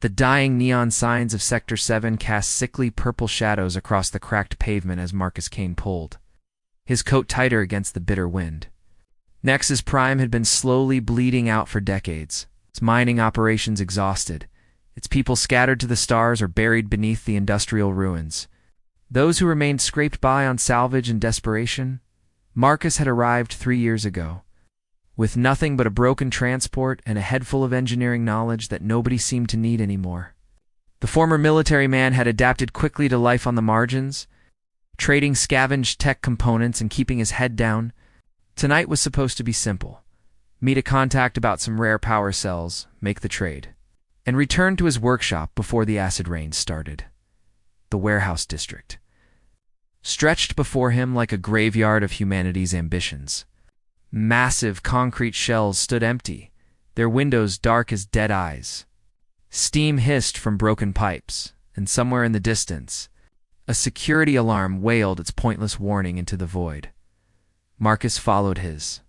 The dying neon signs of Sector 7 cast sickly purple shadows across the cracked pavement as Marcus Kane pulled, his coat tighter against the bitter wind. Nexus Prime had been slowly bleeding out for decades, its mining operations exhausted, its people scattered to the stars or buried beneath the industrial ruins. Those who remained scraped by on salvage and desperation. Marcus had arrived 3 years ago, with nothing but a broken transport and a head full of engineering knowledge that nobody seemed to need anymore. The former military man had adapted quickly to life on the margins, trading scavenged tech components and keeping his head down. Tonight was supposed to be simple. Meet a contact about some rare power cells, make the trade, and return to his workshop before the acid rain started. The warehouse district stretched before him like a graveyard of humanity's ambitions. Massive concrete shells stood empty, their windows dark as dead eyes. Steam hissed from broken pipes, and somewhere in the distance, a security alarm wailed its pointless warning into the void. Marcus followed his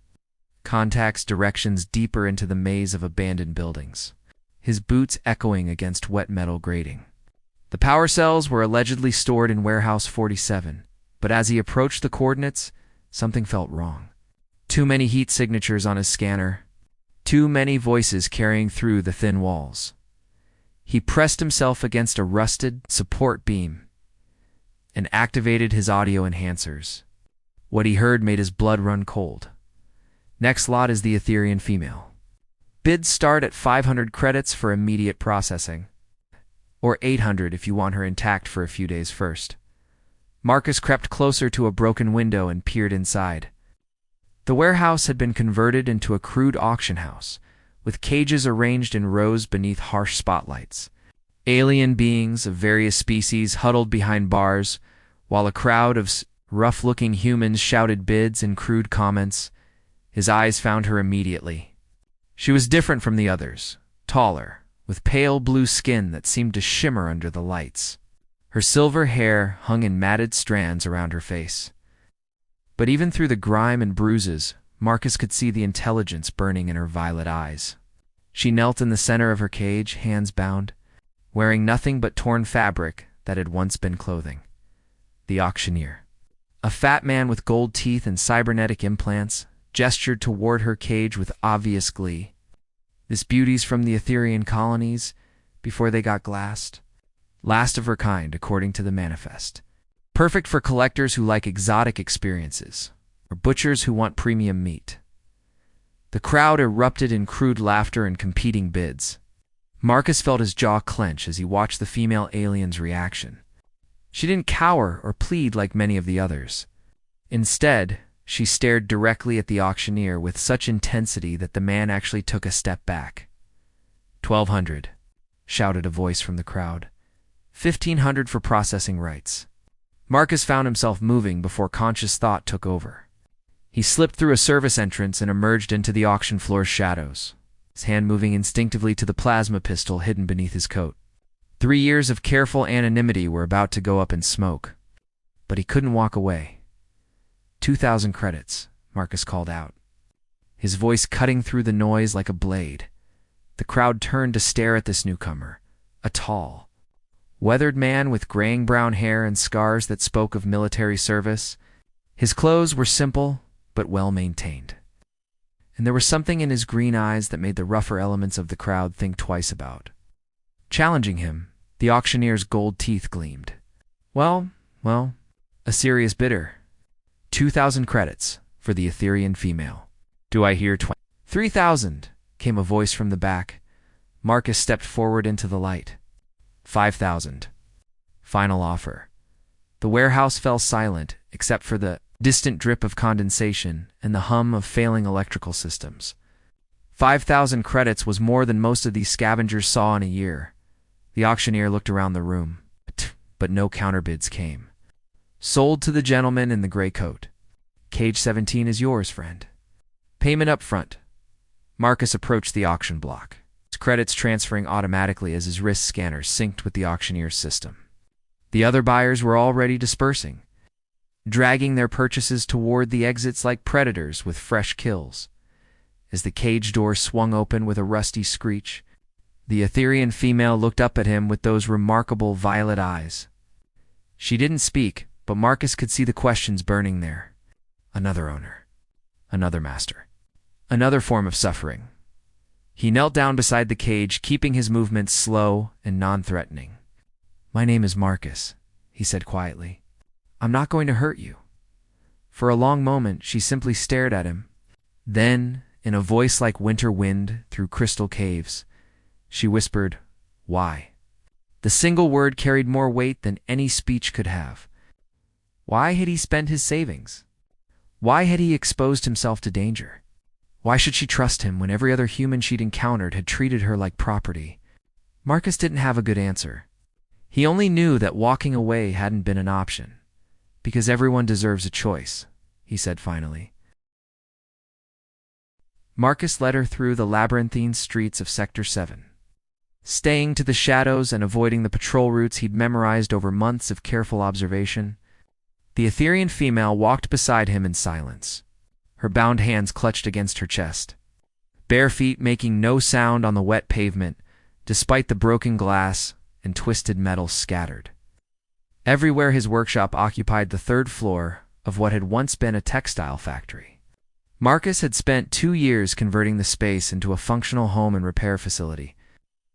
contact's directions deeper into the maze of abandoned buildings, his boots echoing against wet metal grating. The power cells were allegedly stored in Warehouse 47, but as he approached the coordinates, something felt wrong. Too many heat signatures on his scanner, too many voices carrying through the thin walls. He pressed himself against a rusted support beam and activated his audio enhancers. What he heard made his blood run cold. Next lot is the Etherean female. Bids start at 500 credits for immediate processing, or 800 if you want her intact for a few days first. Marcus crept closer to a broken window and peered inside. The warehouse had been converted into a crude auction house, with cages arranged in rows beneath harsh spotlights. Alien beings of various species huddled behind bars, while a crowd of rough-looking humans shouted bids and crude comments. His eyes found her immediately. She was different from the others, taller, with pale blue skin that seemed to shimmer under the lights. Her silver hair hung in matted strands around her face. But even through the grime and bruises, Marcus could see the intelligence burning in her violet eyes. She knelt in the center of her cage, hands bound, wearing nothing but torn fabric that had once been clothing. The auctioneer, a fat man with gold teeth and cybernetic implants, gestured toward her cage with obvious glee. This beauty's from the Etherean colonies, before they got glassed. Last of her kind, according to the manifest. Perfect for collectors who like exotic experiences, or butchers who want premium meat. The crowd erupted in crude laughter and competing bids. Marcus felt his jaw clench as he watched the female alien's reaction. She didn't cower or plead like many of the others. Instead, she stared directly at the auctioneer with such intensity that the man actually took a step back. 1,200, shouted a voice from the crowd. 1,500 for processing rights. Marcus found himself moving before conscious thought took over. He slipped through a service entrance and emerged into the auction floor's shadows, his hand moving instinctively to the plasma pistol hidden beneath his coat. 3 years of careful anonymity were about to go up in smoke, but he couldn't walk away. 2,000 credits, Marcus called out, his voice cutting through the noise like a blade. The crowd turned to stare at this newcomer, a tall, weathered man with graying brown hair and scars that spoke of military service. His clothes were simple, but well-maintained. And there was something in his green eyes that made the rougher elements of the crowd think twice about. Challenging him, the auctioneer's gold teeth gleamed. Well, a serious bidder. 2,000 credits for the Etherean female. Do I hear 3,000, came a voice from the back. Marcus stepped forward into the light. 5,000. Final offer. The warehouse fell silent, except for the distant drip of condensation and the hum of failing electrical systems. 5,000 credits was more than most of these scavengers saw in a year. The auctioneer looked around the room, but no counterbids came. Sold to the gentleman in the gray coat. Cage 17 is yours, friend. Payment up front. Marcus approached the auction block, his credits transferring automatically as his wrist scanner synced with the auctioneer's system. The other buyers were already dispersing, dragging their purchases toward the exits like predators with fresh kills. As the cage door swung open with a rusty screech, The Etherean female looked up at him with those remarkable violet eyes. She didn't speak, but Marcus could see the questions burning there. Another owner. Another master. Another form of suffering. He knelt down beside the cage, keeping his movements slow and non-threatening. "My name is Marcus," he said quietly. "I'm not going to hurt you." For a long moment, she simply stared at him. Then, in a voice like winter wind through crystal caves, she whispered, "Why?" The single word carried more weight than any speech could have. Why had he spent his savings? Why had he exposed himself to danger? Why should she trust him when every other human she'd encountered had treated her like property? Marcus didn't have a good answer. He only knew that walking away hadn't been an option. "Because everyone deserves a choice," he said finally. Marcus led her through the labyrinthine streets of Sector 7. Staying to the shadows and avoiding the patrol routes he'd memorized over months of careful observation, the Etherean female walked beside him in silence, her bound hands clutched against her chest, bare feet making no sound on the wet pavement, despite the broken glass and twisted metal scattered. Everywhere his workshop occupied the third floor of what had once been a textile factory. Marcus had spent 2 years converting the space into a functional home and repair facility,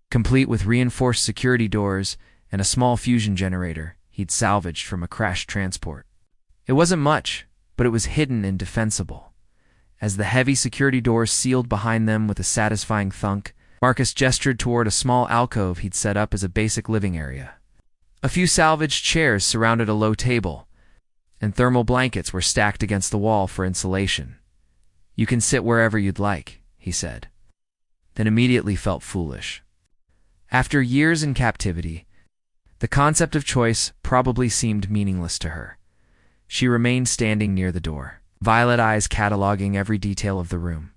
complete with reinforced security doors and a small fusion generator he'd salvaged from a crashed transport. It wasn't much, but it was hidden and defensible. As the heavy security doors sealed behind them with a satisfying thunk, Marcus gestured toward a small alcove he'd set up as a basic living area. A few salvaged chairs surrounded a low table, and thermal blankets were stacked against the wall for insulation. "You can sit wherever you'd like," he said, then immediately felt foolish. After years in captivity, the concept of choice probably seemed meaningless to her. She remained standing near the door, violet eyes cataloging every detail of the room.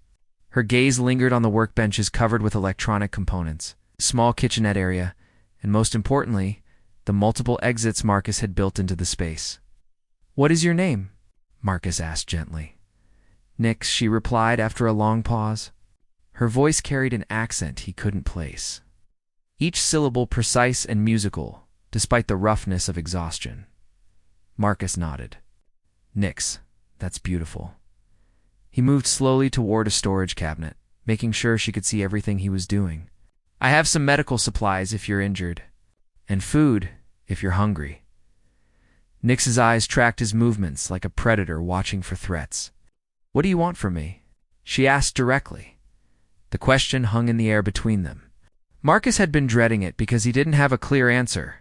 Her gaze lingered on the workbenches covered with electronic components, small kitchenette area, and most importantly, the multiple exits Marcus had built into the space. "What is your name?" Marcus asked gently. "Nix," she replied after a long pause. Her voice carried an accent he couldn't place, each syllable precise and musical, despite the roughness of exhaustion. Marcus nodded. "Nix, that's beautiful." He moved slowly toward a storage cabinet, making sure she could see everything he was doing. "I have some medical supplies if you're injured, and food if you're hungry." Nix's eyes tracked his movements like a predator watching for threats. "What do you want from me?" she asked directly. The question hung in the air between them. Marcus had been dreading it because he didn't have a clear answer.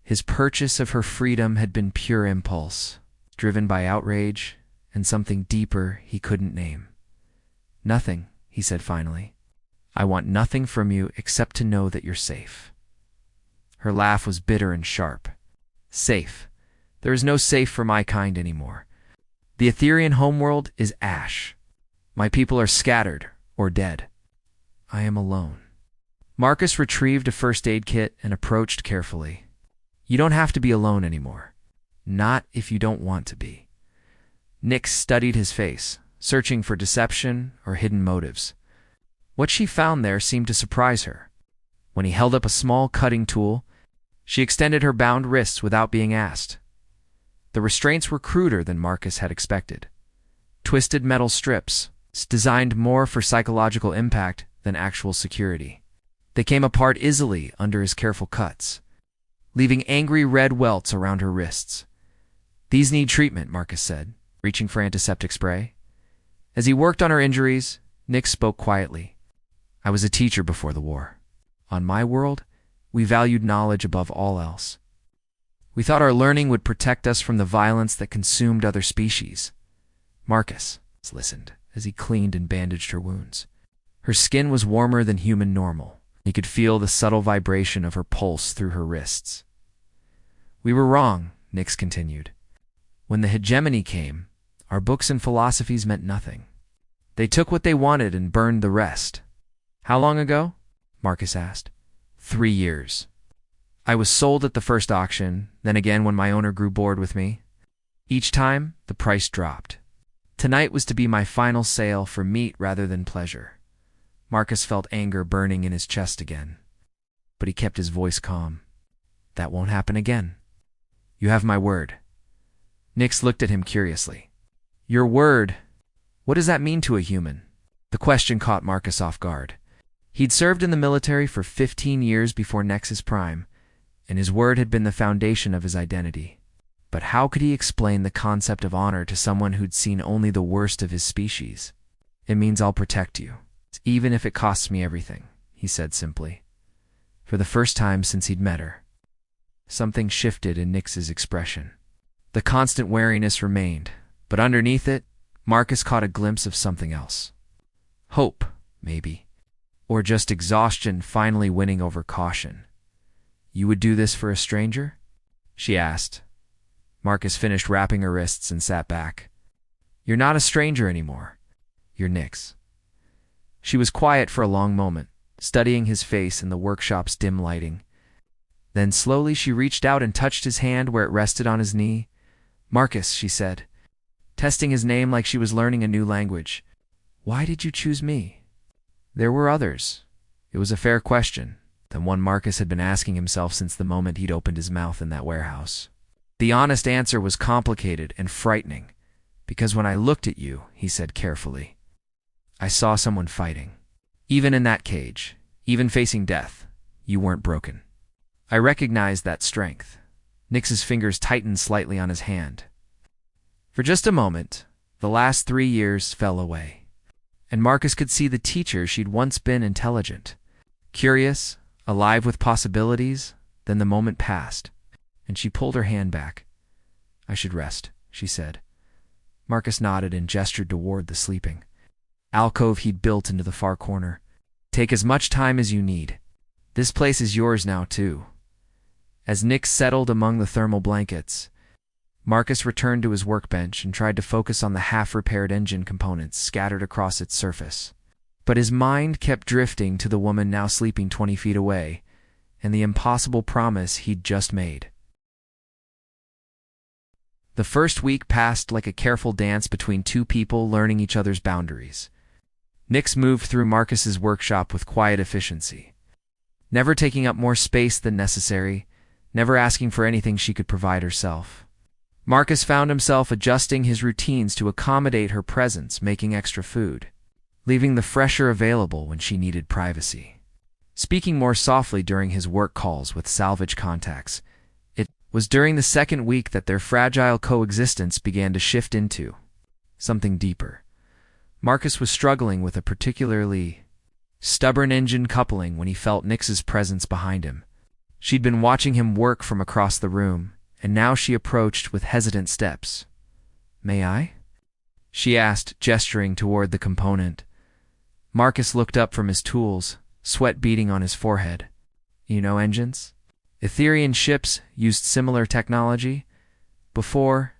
His purchase of her freedom had been pure impulse, driven by outrage and something deeper he couldn't name. "Nothing," he said finally. "I want nothing from you except to know that you're safe." Her laugh was bitter and sharp. "Safe? There is no safe for my kind anymore. The Etherean homeworld is ash. My people are scattered or dead. I am alone." Marcus retrieved a first aid kit and approached carefully. "You don't have to be alone anymore. Not if you don't want to be." Nix studied his face, searching for deception or hidden motives. What she found there seemed to surprise her. When he held up a small cutting tool, she extended her bound wrists without being asked. The restraints were cruder than Marcus had expected. Twisted metal strips, designed more for psychological impact than actual security. They came apart easily under his careful cuts, leaving angry red welts around her wrists. "These need treatment," Marcus said, reaching for antiseptic spray. As he worked on her injuries, Nix spoke quietly. "I was a teacher before the war. On my world, we valued knowledge above all else. We thought our learning would protect us from the violence that consumed other species." Marcus listened as he cleaned and bandaged her wounds. Her skin was warmer than human normal. He could feel the subtle vibration of her pulse through her wrists. "We were wrong," Nix continued. "When the hegemony came, our books and philosophies meant nothing. They took what they wanted and burned the rest." "How long ago?" Marcus asked. 3 years. I was sold at the first auction, then again when my owner grew bored with me. Each time, the price dropped. Tonight was to be my final sale for meat rather than pleasure." Marcus felt anger burning in his chest again. but he kept his voice calm. That won't happen again. You have my word. Nix looked at him curiously. Your word? What does that mean to a human? The question caught Marcus off guard. He'd served in the military for 15 years before Nexus Prime, and his word had been the foundation of his identity. But how could he explain the concept of honor to someone who'd seen only the worst of his species? It means I'll protect you, even if it costs me everything, he said simply. For the first time since he'd met her. Something shifted in Nix's expression. The constant wariness remained, but underneath it, Marcus caught a glimpse of something else. Hope, maybe. Or just exhaustion finally winning over caution. You would do this for a stranger? She asked. Marcus finished wrapping her wrists and sat back. You're not a stranger anymore. You're Nix. She was quiet for a long moment, studying his face in the workshop's dim lighting. Then slowly she reached out and touched his hand where it rested on his knee. Marcus, she said, testing his name like she was learning a new language. Why did you choose me? There were others. It was a fair question, the one Marcus had been asking himself since the moment he'd opened his mouth in that warehouse. The honest answer was complicated and frightening, because when I looked at you, he said carefully, I saw someone fighting. Even in that cage, even facing death, you weren't broken. I recognized that strength. Nix's fingers tightened slightly on his hand. For just a moment, the last 3 years fell away, and Marcus could see the teacher she'd once been intelligent, curious, alive with possibilities. Then the moment passed, and she pulled her hand back. I should rest, she said. Marcus nodded and gestured toward the sleeping alcove he'd built into the far corner. Take as much time as you need. This place is yours now, too. As Nix settled among the thermal blankets, Marcus returned to his workbench and tried to focus on the half-repaired engine components scattered across its surface. But his mind kept drifting to the woman now sleeping 20 feet away, and the impossible promise he'd just made. The first week passed like a careful dance between two people learning each other's boundaries. Nix moved through Marcus's workshop with quiet efficiency, never taking up more space than necessary, never asking for anything she could provide herself. Marcus found himself adjusting his routines to accommodate her presence, making extra food, leaving the fresher available when she needed privacy. Speaking more softly during his work calls with salvage contacts, it was during the second week that their fragile coexistence began to shift into something deeper. Marcus was struggling with a particularly stubborn engine coupling when he felt Nix's presence behind him. She'd been watching him work from across the room, and now she approached with hesitant steps. May I? She asked, gesturing toward the component. Marcus looked up from his tools, sweat beading on his forehead. You know engines? Etherian ships used similar technology. Before...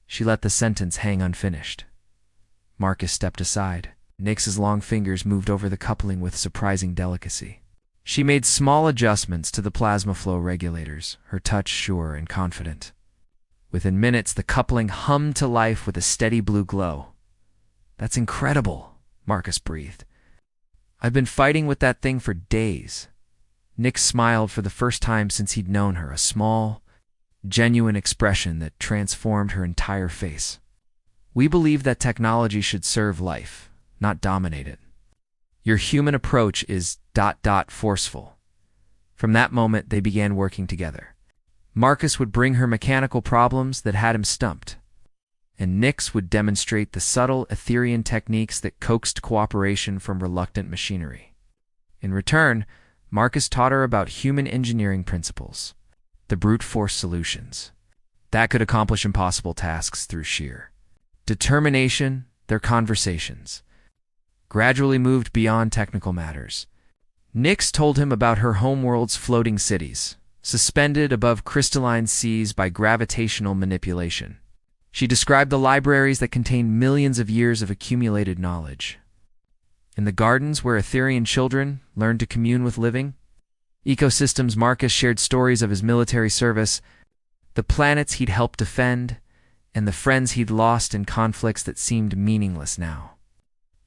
She let the sentence hang unfinished. Marcus stepped aside. Nix's long fingers moved over the coupling with surprising delicacy. She made small adjustments to the plasma flow regulators, her touch sure and confident. Within minutes, the coupling hummed to life with a steady blue glow. That's incredible, Marcus breathed. I've been fighting with that thing for days. Nix smiled for the first time since he'd known her, a small, genuine expression that transformed her entire face. We believe that technology should serve life, not dominate it. Your human approach is ... forceful. From that moment, they began working together. Marcus would bring her mechanical problems that had him stumped, and Nix would demonstrate the subtle Etherian techniques that coaxed cooperation from reluctant machinery. In return, Marcus taught her about human engineering principles, the brute force solutions that could accomplish impossible tasks through sheer determination. Their conversations gradually moved beyond technical matters. Nix told him about her homeworld's floating cities, suspended above crystalline seas by gravitational manipulation. She described the libraries that contained millions of years of accumulated knowledge. In the gardens where Etherian children learned to commune with living ecosystems, Marcus shared stories of his military service, the planets he'd helped defend, and the friends he'd lost in conflicts that seemed meaningless now.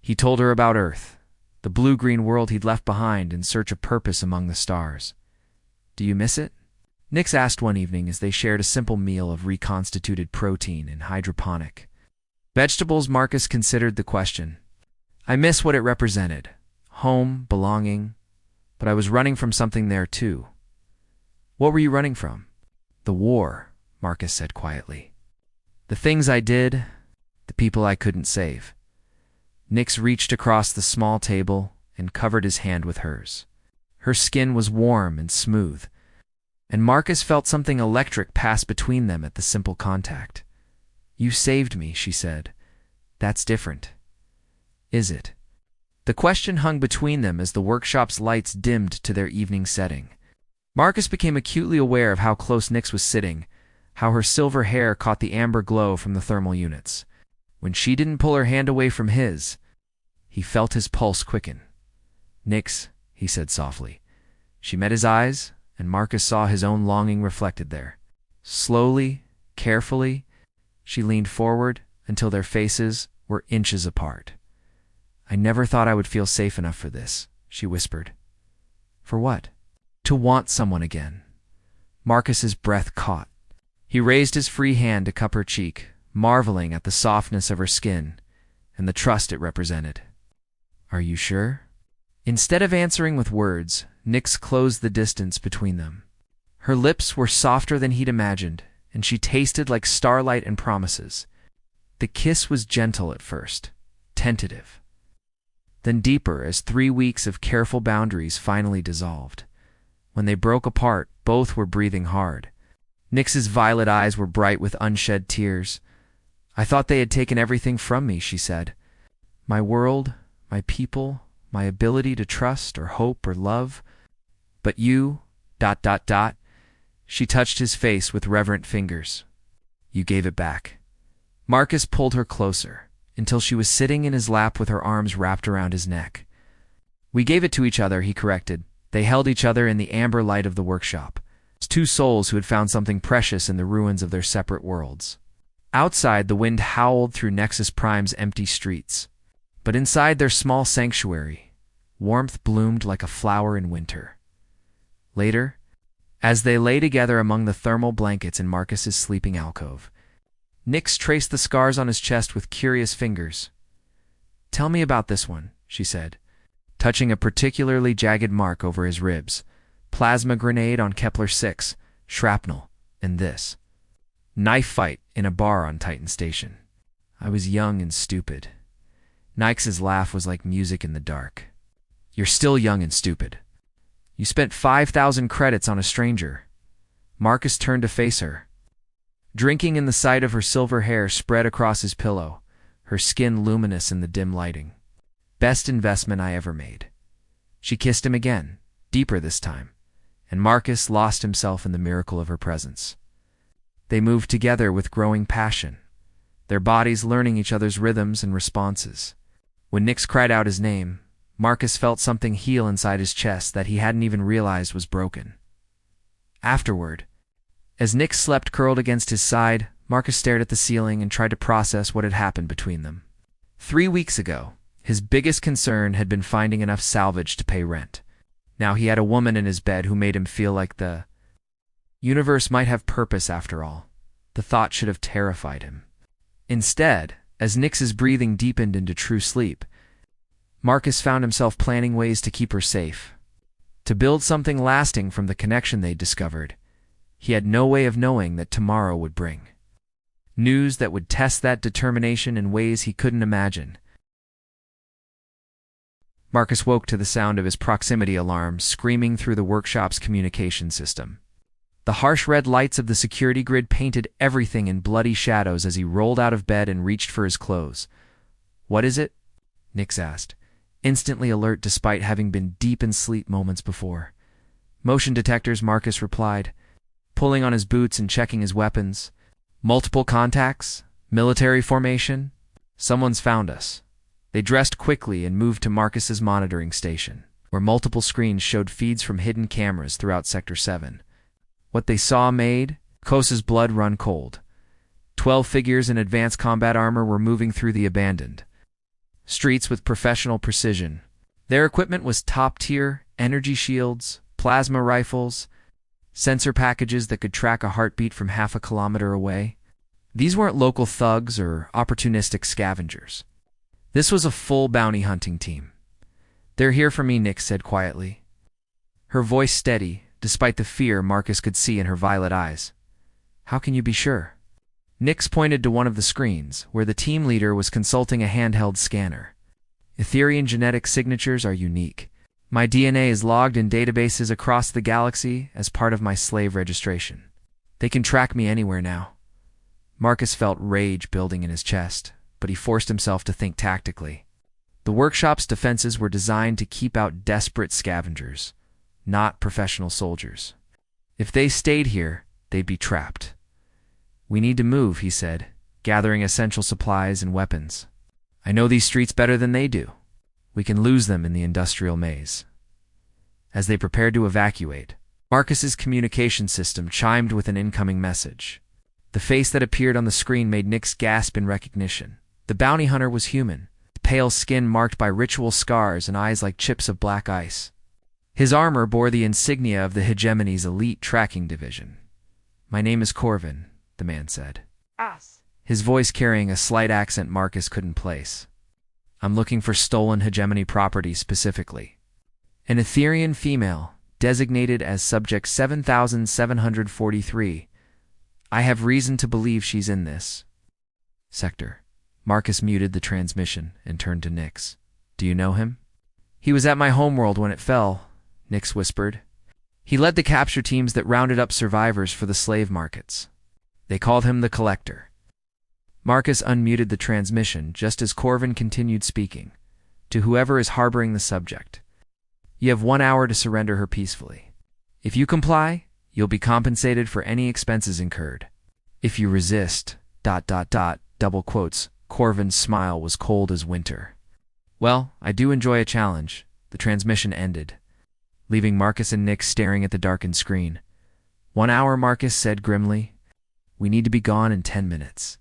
He told her about Earth, the the blue-green world he'd left behind in search of purpose among the stars. "Do you miss it?" Nix asked one evening as they shared a simple meal of reconstituted protein and hydroponic vegetables. Marcus considered the question. "I miss what it represented. Home, belonging. But I was running from something there too." "What were you running from?" "The war," Marcus said quietly. "The things I did, the people I couldn't save." Nix reached across the small table and covered his hand with hers. Her skin was warm and smooth, and Marcus felt something electric pass between them at the simple contact. "You saved me," she said. "That's different." "Is it?" The question hung between them as the workshop's lights dimmed to their evening setting. Marcus became acutely aware of how close Nix was sitting, how her silver hair caught the amber glow from the thermal units. When she didn't pull her hand away from his, he felt his pulse quicken. "Nix," he said softly. She met his eyes, and Marcus saw his own longing reflected there. Slowly, carefully, she leaned forward until their faces were inches apart. "I never thought I would feel safe enough for this," she whispered. "For what?" "To want someone again." Marcus's breath caught. He raised his free hand to cup her cheek, marveling at the softness of her skin and the trust it represented. "Are you sure?" Instead of answering with words, Nix closed the distance between them. Her lips were softer than he'd imagined, and she tasted like starlight and promises. The kiss was gentle at first, tentative, then deeper as 3 weeks of careful boundaries finally dissolved. When they broke apart, both were breathing hard. Nix's violet eyes were bright with unshed tears. "I thought they had taken everything from me," she said. "My world, my people, my ability to trust or hope or love. But you, ... She touched his face with reverent fingers. "You gave it back." Marcus pulled her closer, until she was sitting in his lap with her arms wrapped around his neck. "We gave it to each other," he corrected. They held each other in the amber light of the workshop. Two souls who had found something precious in the ruins of their separate worlds. Outside, the wind howled through Nexus Prime's empty streets. But inside their small sanctuary, warmth bloomed like a flower in winter. Later, as they lay together among the thermal blankets in Marcus's sleeping alcove, Nix traced the scars on his chest with curious fingers. "Tell me about this one," she said, touching a particularly jagged mark over his ribs. "Plasma grenade on Kepler-6, shrapnel, and this. Knife fight in a bar on Titan Station. I was young and stupid." Nix's laugh was like music in the dark. "You're still young and stupid. You spent 5,000 credits on a stranger." Marcus turned to face her, drinking in the sight of her silver hair spread across his pillow, her skin luminous in the dim lighting. "Best investment I ever made." She kissed him again, deeper this time, and Marcus lost himself in the miracle of her presence. They moved together with growing passion, their bodies learning each other's rhythms and responses. When Nix cried out his name, Marcus felt something heal inside his chest that he hadn't even realized was broken. Afterward, as Nix slept curled against his side, Marcus stared at the ceiling and tried to process what had happened between them. 3 weeks ago, his biggest concern had been finding enough salvage to pay rent. Now he had a woman in his bed who made him feel like the universe might have purpose after all. The thought should have terrified him. Instead, as Nix's breathing deepened into true sleep, Marcus found himself planning ways to keep her safe, to build something lasting from the connection they'd discovered. He had no way of knowing that tomorrow would bring news that would test that determination in ways he couldn't imagine. Marcus woke to the sound of his proximity alarm screaming through the workshop's communication system. The harsh red lights of the security grid painted everything in bloody shadows as he rolled out of bed and reached for his clothes. "What is it?" Nix asked, instantly alert despite having been deep in sleep moments before. "Motion detectors," Marcus replied, pulling on his boots and checking his weapons. "Multiple contacts? Military formation? Someone's found us." They dressed quickly and moved to Marcus's monitoring station, where multiple screens showed feeds from hidden cameras throughout Sector 7. What they saw made Kosa's blood run cold. 12 figures in advanced combat armor were moving through the abandoned streets with professional precision, Their equipment was top-tier: energy shields, plasma rifles, sensor packages that could track a heartbeat from half a kilometer away. These weren't local thugs or opportunistic scavengers. This was a full bounty hunting team. "They're here for me," Nix said quietly, her voice steady, despite the fear Marcus could see in her violet eyes. "How can you be sure?" Nix pointed to one of the screens, where the team leader was consulting a handheld scanner. "Etherian genetic signatures are unique. My DNA is logged in databases across the galaxy as part of my slave registration. They can track me anywhere now." Marcus felt rage building in his chest, but he forced himself to think tactically. The workshop's defenses were designed to keep out desperate scavengers, not professional soldiers. If they stayed here, they'd be trapped. "We need to move," he said, gathering essential supplies and weapons. "I know these streets better than they do. We can lose them in the industrial maze." As they prepared to evacuate, Marcus's communication system chimed with an incoming message. The face that appeared on the screen made Nix gasp in recognition. The bounty hunter was human, pale skin marked by ritual scars and eyes like chips of black ice. His armor bore the insignia of the hegemony's elite tracking division. "My name is Corvin," the man said, his voice carrying a slight accent Marcus couldn't place. "I'm looking for stolen hegemony property specifically. An Etherian female, designated as Subject 7743. I have reason to believe she's in this sector." Marcus muted the transmission and turned to Nix. "Do you know him?" "He was at my homeworld when it fell," Nix whispered. "He led the capture teams that rounded up survivors for the slave markets. They called him the Collector." Marcus unmuted the transmission just as Corvin continued speaking, to whoever is harboring the subject. "You have 1 hour to surrender her peacefully. If you comply, you'll be compensated for any expenses incurred. If you resist, ... double quotes, Corvin's smile was cold as winter. "Well, I do enjoy a challenge." The transmission ended, leaving Marcus and Nix staring at the darkened screen. 1 hour, Marcus said grimly. "We need to be gone in 10 minutes.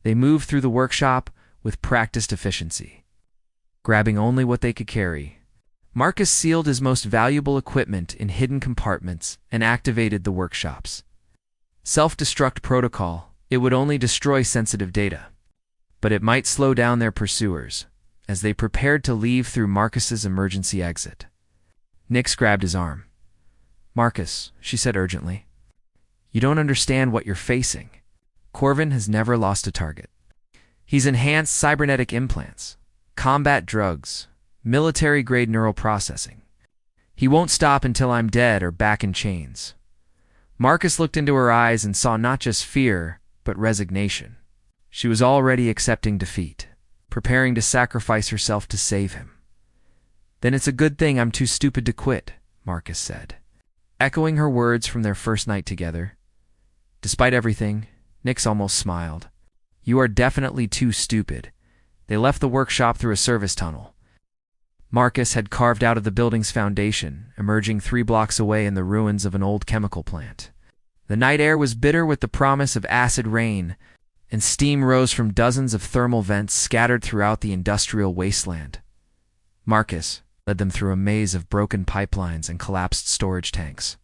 They moved through the workshop with practiced efficiency, grabbing only what they could carry. Marcus sealed his most valuable equipment in hidden compartments and activated the workshop's self-destruct protocol. It would only destroy sensitive data, but it might slow down their pursuers as they prepared to leave through Marcus's emergency exit. Nix grabbed his arm. "Marcus," she said urgently, "you don't understand what you're facing. Corvin has never lost a target. He's enhanced cybernetic implants, combat drugs, military-grade neural processing. He won't stop until I'm dead or back in chains." Marcus looked into her eyes and saw not just fear, but resignation. She was already accepting defeat, preparing to sacrifice herself to save him. "Then it's a good thing I'm too stupid to quit," Marcus said, echoing her words from their first night together. Despite everything, Nix almost smiled. "You are definitely too stupid." They left the workshop through a service tunnel. Marcus had carved out of the building's foundation, emerging 3 blocks away in the ruins of an old chemical plant. The night air was bitter with the promise of acid rain, and steam rose from dozens of thermal vents scattered throughout the industrial wasteland. Marcus led them through a maze of broken pipelines and collapsed storage tanks,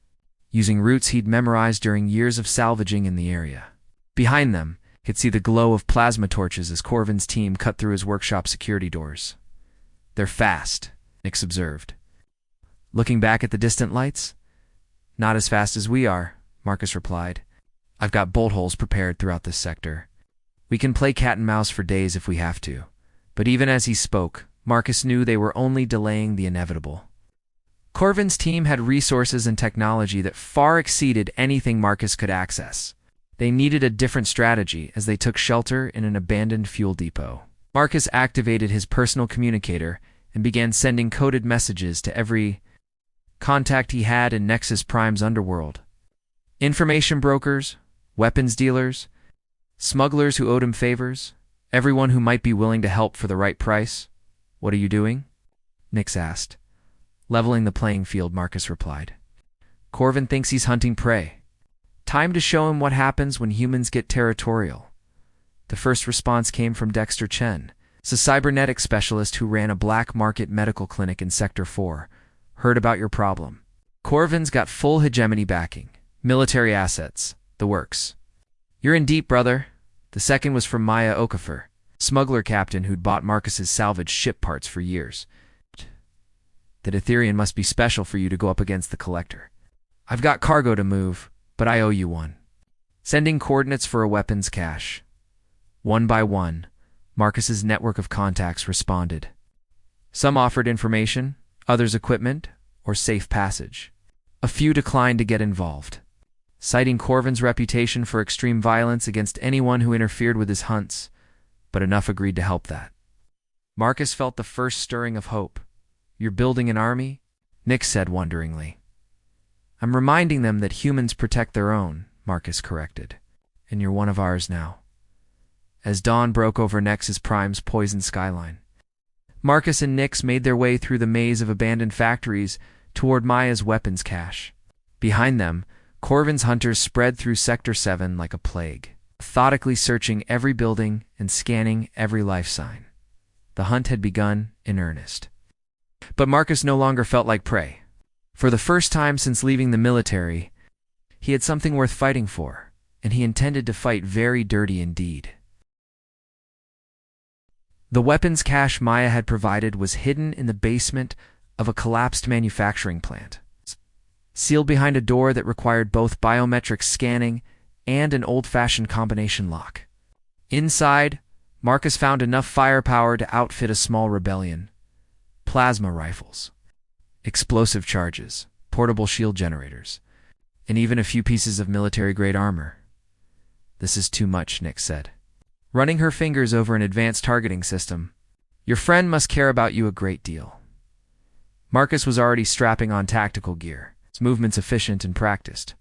using routes he'd memorized during years of salvaging in the area. Behind them, he could see the glow of plasma torches as Corvin's team cut through his workshop security doors. "They're fast," Nix observed, looking back at the distant lights. "Not as fast as we are," Marcus replied. "I've got bolt holes prepared throughout this sector. We can play cat and mouse for days if we have to." But even as he spoke, Marcus knew they were only delaying the inevitable. Corvin's team had resources and technology that far exceeded anything Marcus could access. They needed a different strategy as they took shelter in an abandoned fuel depot. Marcus activated his personal communicator and began sending coded messages to every contact he had in Nexus Prime's underworld. Information brokers, weapons dealers, smugglers who owed him favors, everyone who might be willing to help for the right price. "What are you doing?" Nix asked. "Leveling the playing field," Marcus replied. "Corvin thinks he's hunting prey. Time to show him what happens when humans get territorial." The first response came from Dexter Chen, a cybernetics specialist who ran a black market medical clinic in Sector 4. Heard about your problem. Corvin's got full hegemony backing. Military assets. The works. You're in deep, brother. The second was from Maya Okafor, smuggler captain who'd bought Marcus's salvaged ship parts for years. That Ethereum must be special for you to go up against the Collector. I've got cargo to move, but I owe you one. Sending coordinates for a weapons cache. One by one, Marcus's network of contacts responded. Some offered information, others equipment, or safe passage. A few declined to get involved, citing Corvin's reputation for extreme violence against anyone who interfered with his hunts, but enough agreed to help that. Marcus felt the first stirring of hope. You're building an army? Nick said wonderingly. I'm reminding them that humans protect their own, Marcus corrected. And you're one of ours now. As dawn broke over Nexus Prime's poisoned skyline, Marcus and Nix made their way through the maze of abandoned factories toward Maya's weapons cache. Behind them, Corvin's hunters spread through Sector 7 like a plague, methodically searching every building and scanning every life sign. The hunt had begun in earnest. But Marcus no longer felt like prey. For the first time since leaving the military, he had something worth fighting for, and he intended to fight very dirty indeed. The weapons cache Maya had provided was hidden in the basement of a collapsed manufacturing plant, sealed behind a door that required both biometric scanning and an old-fashioned combination lock. Inside, Marcus found enough firepower to outfit a small rebellion. Plasma rifles, explosive charges, portable shield generators, and even a few pieces of military-grade armor. This is too much, Nick said, running her fingers over an advanced targeting system. Your friend must care about you a great deal. Marcus was already strapping on tactical gear, his movements efficient and practiced.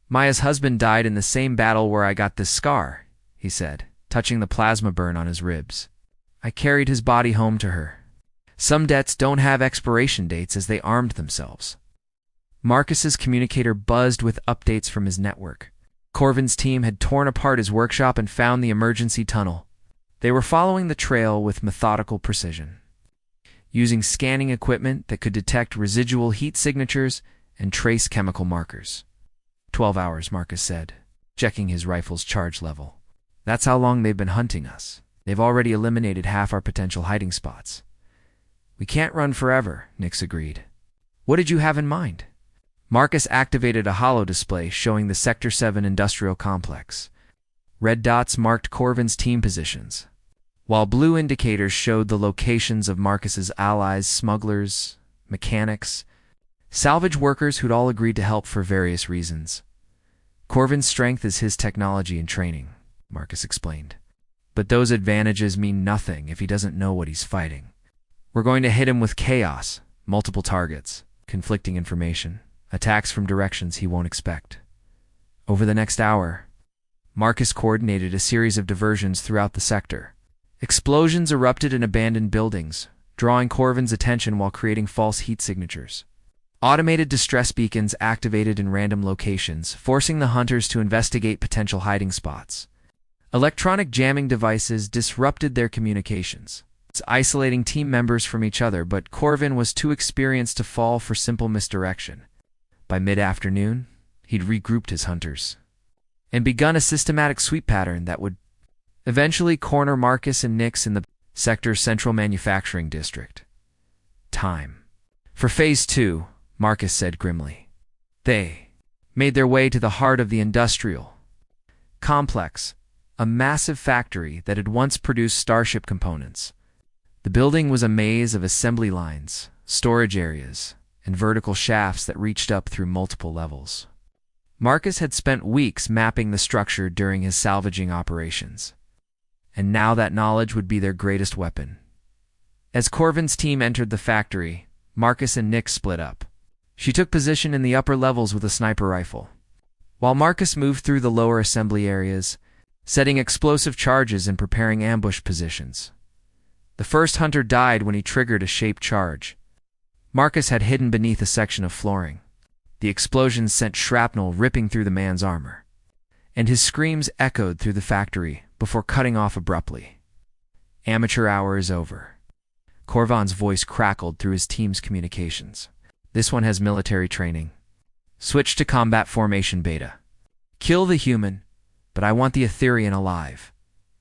Maya's husband died in the same battle where I got this scar, he said, touching the plasma burn on his ribs. I carried his body home to her. Some debts don't have expiration dates as they armed themselves. Marcus's communicator buzzed with updates from his network. Corvin's team had torn apart his workshop and found the emergency tunnel. They were following the trail with methodical precision, using scanning equipment that could detect residual heat signatures and trace chemical markers. 12 hours, Marcus said, checking his rifle's charge level. That's how long they've been hunting us. They've already eliminated half our potential hiding spots. We can't run forever, Nix agreed. What did you have in mind? Marcus activated a holo display showing the Sector 7 industrial complex. Red dots marked Corvin's team positions, while blue indicators showed the locations of Marcus's allies, smugglers, mechanics, salvage workers who'd all agreed to help for various reasons. Corvin's strength is his technology and training, Marcus explained. But those advantages mean nothing if he doesn't know what he's fighting. We're going to hit him with chaos, multiple targets, conflicting information, attacks from directions he won't expect. Over the next hour, Marcus coordinated a series of diversions throughout the sector. Explosions erupted in abandoned buildings, drawing Corvin's attention while creating false heat signatures. Automated distress beacons activated in random locations, forcing the hunters to investigate potential hiding spots. Electronic jamming devices disrupted their communications, isolating team members from each other, but Corvin was too experienced to fall for simple misdirection. By mid-afternoon, he'd regrouped his hunters and begun a systematic sweep pattern that would eventually corner Marcus and Nix in the sector's central manufacturing district. Time. For Phase 2, Marcus said grimly. They made their way to the heart of the industrial complex, a massive factory that had once produced starship components. The building was a maze of assembly lines, storage areas, and vertical shafts that reached up through multiple levels. Marcus had spent weeks mapping the structure during his salvaging operations, and now that knowledge would be their greatest weapon. As Corvin's team entered the factory, Marcus and Nix split up. She took position in the upper levels with a sniper rifle, while Marcus moved through the lower assembly areas, setting explosive charges and preparing ambush positions. The first hunter died when he triggered a shaped charge. Marcus had hidden beneath a section of flooring. The explosions sent shrapnel ripping through the man's armor, and his screams echoed through the factory before cutting off abruptly. Amateur hour is over. Corvan's voice crackled through his team's communications. This one has military training. Switch to combat formation beta. Kill the human, but I want the Etherean alive.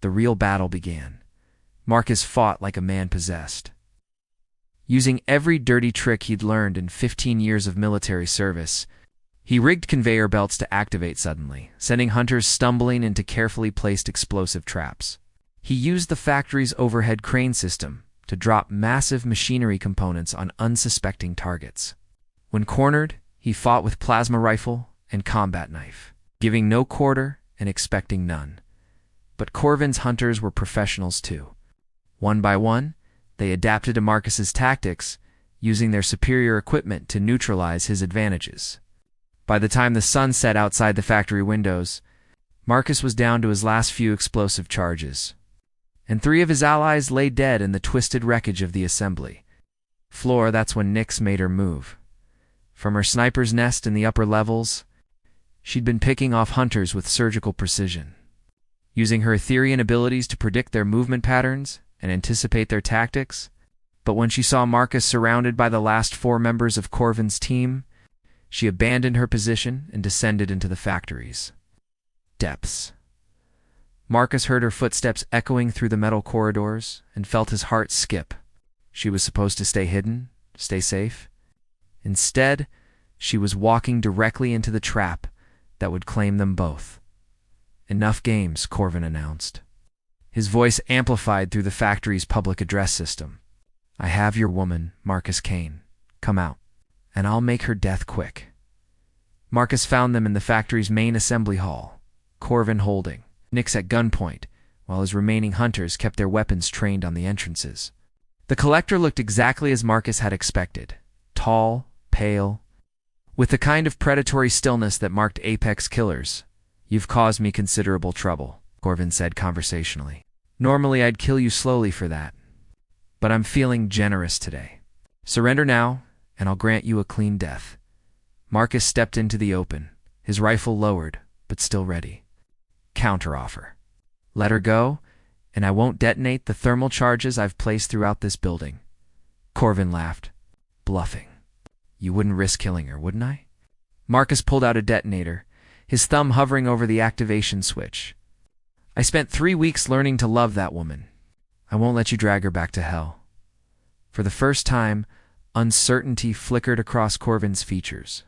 The real battle began. Marcus fought like a man possessed. Using every dirty trick he'd learned in 15 years of military service, he rigged conveyor belts to activate suddenly, sending hunters stumbling into carefully placed explosive traps. He used the factory's overhead crane system to drop massive machinery components on unsuspecting targets. When cornered, he fought with plasma rifle and combat knife, giving no quarter and expecting none. But Corvin's hunters were professionals too. One by one, they adapted to Marcus's tactics, using their superior equipment to neutralize his advantages. By the time the sun set outside the factory windows, Marcus was down to his last few explosive charges, and 3 of his allies lay dead in the twisted wreckage of the assembly floor. That's when Nyx made her move. From her sniper's nest in the upper levels, she'd been picking off hunters with surgical precision, using her Etherean abilities to predict their movement patterns and anticipate their tactics. But when she saw Marcus surrounded by the last 4 members of Corvin's team, she abandoned her position and descended into the factory's depths. Marcus heard her footsteps echoing through the metal corridors and felt his heart skip. She was supposed to stay hidden, stay safe. Instead, she was walking directly into the trap that would claim them both. Enough games, Corvin announced. His voice amplified through the factory's public address system. I have your woman, Marcus Kane. Come out, and I'll make her death quick. Marcus found them in the factory's main assembly hall, Corvin holding Nyx at gunpoint, while his remaining hunters kept their weapons trained on the entrances. The Collector looked exactly as Marcus had expected, tall, pale, with the kind of predatory stillness that marked apex killers. You've caused me considerable trouble, Corvin said conversationally. Normally I'd kill you slowly for that, but I'm feeling generous today. Surrender now, and I'll grant you a clean death. Marcus stepped into the open, his rifle lowered, but still ready. Counteroffer. Let her go, and I won't detonate the thermal charges I've placed throughout this building. Corvin laughed, bluffing. You wouldn't risk killing her, wouldn't I? Marcus pulled out a detonator, his thumb hovering over the activation switch. I spent 3 weeks learning to love that woman. I won't let you drag her back to hell. For the first time, uncertainty flickered across Corvin's features.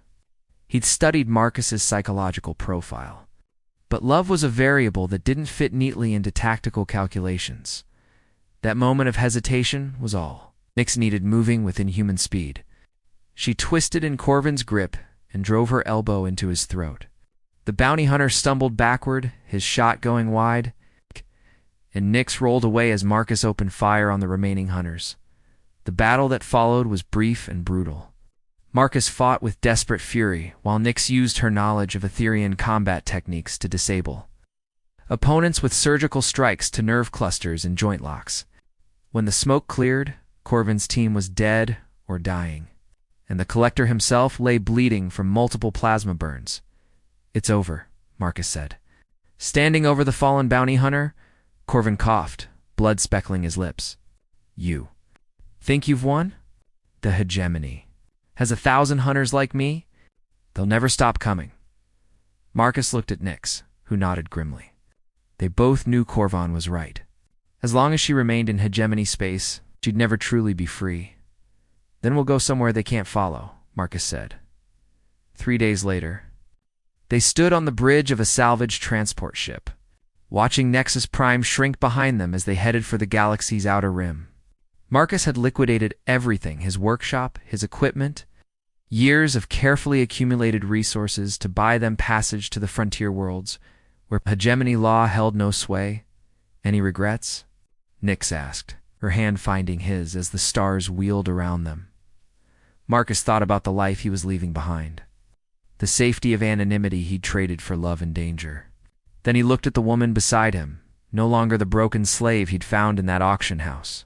He'd studied Marcus's psychological profile, but love was a variable that didn't fit neatly into tactical calculations. That moment of hesitation was all. Nyx needed moving with inhuman speed. She twisted in Corvin's grip and drove her elbow into his throat. The bounty hunter stumbled backward, his shot going wide, and Nyx rolled away as Marcus opened fire on the remaining hunters. The battle that followed was brief and brutal. Marcus fought with desperate fury, while Nyx used her knowledge of Etherean combat techniques to disable opponents with surgical strikes to nerve clusters and joint locks. When the smoke cleared, Corvin's team was dead or dying, and the Collector himself lay bleeding from multiple plasma burns. It's over, Marcus said. Standing over the fallen bounty hunter, Corvin coughed, blood speckling his lips. You think you've won? The hegemony has 1,000 hunters like me? They'll never stop coming. Marcus looked at Nyx, who nodded grimly. They both knew Corvan was right. As long as she remained in hegemony space, she'd never truly be free. Then we'll go somewhere they can't follow, Marcus said. 3 days later, they stood on the bridge of a salvaged transport ship, watching Nexus Prime shrink behind them as they headed for the galaxy's outer rim. Marcus had liquidated everything, his workshop, his equipment, years of carefully accumulated resources to buy them passage to the frontier worlds, where hegemony law held no sway. Any regrets? Nyx asked, her hand finding his as the stars wheeled around them. Marcus thought about the life he was leaving behind, the safety of anonymity he'd traded for love and danger. Then he looked at the woman beside him, no longer the broken slave he'd found in that auction house,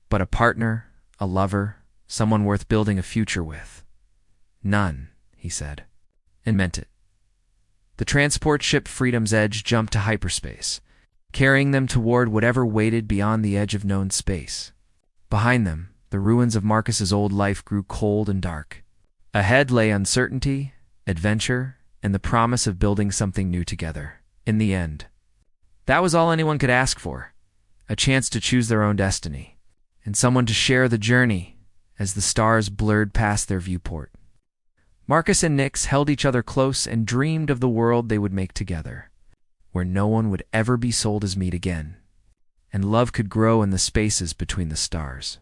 but a partner, a lover, someone worth building a future with. None, he said, and meant it. The transport ship Freedom's Edge jumped to hyperspace, carrying them toward whatever waited beyond the edge of known space. Behind them, the ruins of Marcus's old life grew cold and dark. Ahead lay uncertainty, adventure, and the promise of building something new together. In the end, that was all anyone could ask for, a chance to choose their own destiny, and someone to share the journey as the stars blurred past their viewport. Marcus and Nyx held each other close and dreamed of the world they would make together, where no one would ever be sold as meat again, and love could grow in the spaces between the stars.